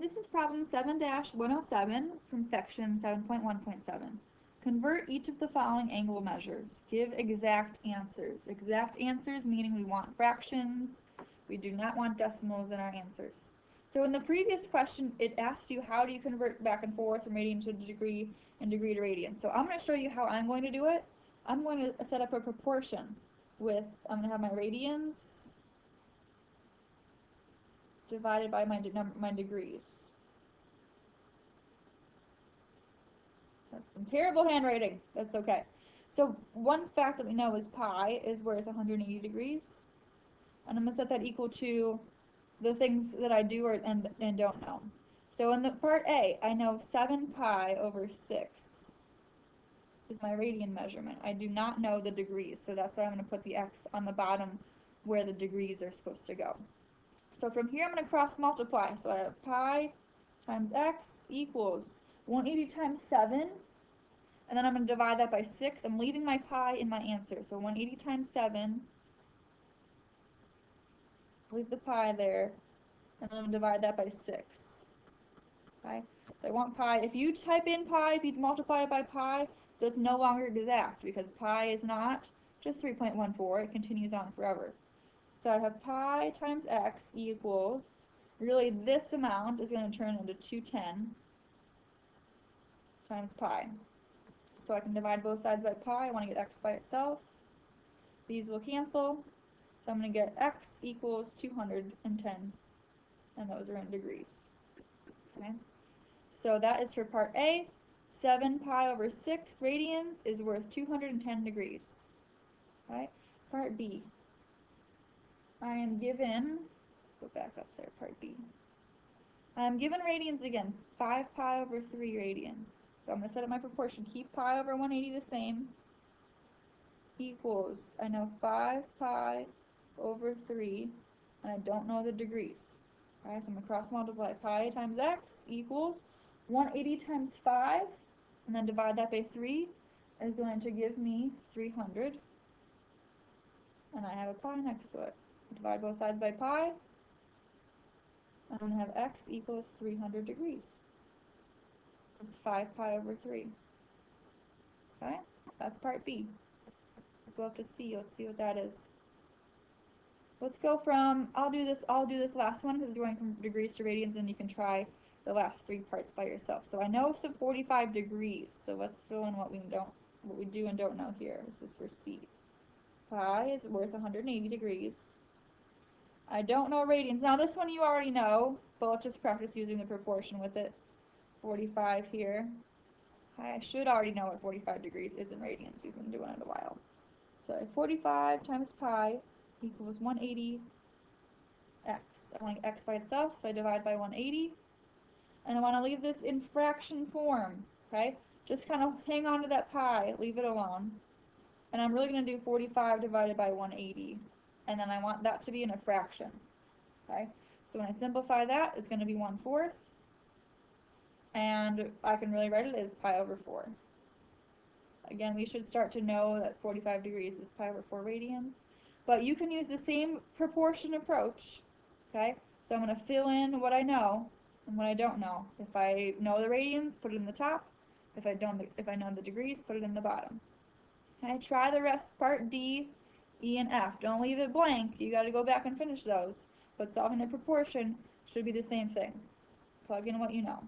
This is problem 7-107 from section 7.1.7. Convert each of the following angle measures. Give exact answers. Exact answers meaning we want fractions. We do not want decimals in our answers. So in the previous question, it asked you how do you convert back and forth from radian to degree and degree to radian. So I'm going to show you how I'm going to do it. I'm going to set up a proportion with, I'm going to have my radians divided by my degrees. That's some terrible handwriting. That's okay. So one fact that we know is pi is worth 180 degrees. And I'm going to set that equal to the things that I do and don't know. So in the part A, I know 7 pi over 6 is my radian measurement. I do not know the degrees, so that's why I'm going to put the x on the bottom where the degrees are supposed to go. So from here I'm going to cross multiply. So I have pi times x equals 180 times 7, and then I'm going to divide that by 6. I'm leaving my pi in my answer. So 180 times 7, leave the pi there, and then I'm going to divide that by 6. Okay? So I want pi. If you type in pi, if you multiply it by pi, that's no longer exact because pi is not just 3.14. It continues on forever. So I have pi times x equals, really this amount is going to turn into 210 times pi. So I can divide both sides by pi. I want to get x by itself. These will cancel. So I'm going to get x equals 210, and those are in degrees. Okay. So that is for part A. 7 pi over 6 radians is worth 210 degrees. Okay. Part B. I am given, let's go back up there, part B. I am given radians again, 5 pi over 3 radians. So I'm going to set up my proportion. Keep pi over 180 the same. Equals, I know 5 pi over 3, and I don't know the degrees. Okay, so I'm going to cross multiply. Pi times x equals 180 times 5, and then divide that by 3 is going to give me 300. And I have a pi next to it. Divide both sides by pi. I'm going to have x equals 300 degrees. It's 5 pi over 3. Okay, that's part B. Let's go up to C. Let's see what that is. Let's go from, I'll do this last one because we're going from degrees to radians, and you can try the last 3 parts by yourself. So I know some 45 degrees. So let's fill in what we do and don't know here. This is for C. Pi is worth 180 degrees. I don't know radians. Now this one you already know, but let's just practice using the proportion with it. 45 here. I should already know what 45 degrees is in radians. We've been doing it a while. So 45 times pi equals 180 x. I want x by itself, so I divide by 180. And I want to leave this in fraction form. Okay? Just kind of hang on to that pi, leave it alone. And I'm really going to do 45 divided by 180. And then I want that to be in a fraction. Okay? So when I simplify that, it's going to be 1/4. And I can really write it as pi over 4. Again, we should start to know that 45 degrees is pi over 4 radians. But you can use the same proportion approach. Okay? So I'm going to fill in what I know and what I don't know. If I know the radians, put it in the top. If I know the degrees, put it in the bottom. Okay? Try the rest, part D, E, and F. Don't leave it blank. You got to go back and finish those. But solving the proportion should be the same thing. Plug in what you know.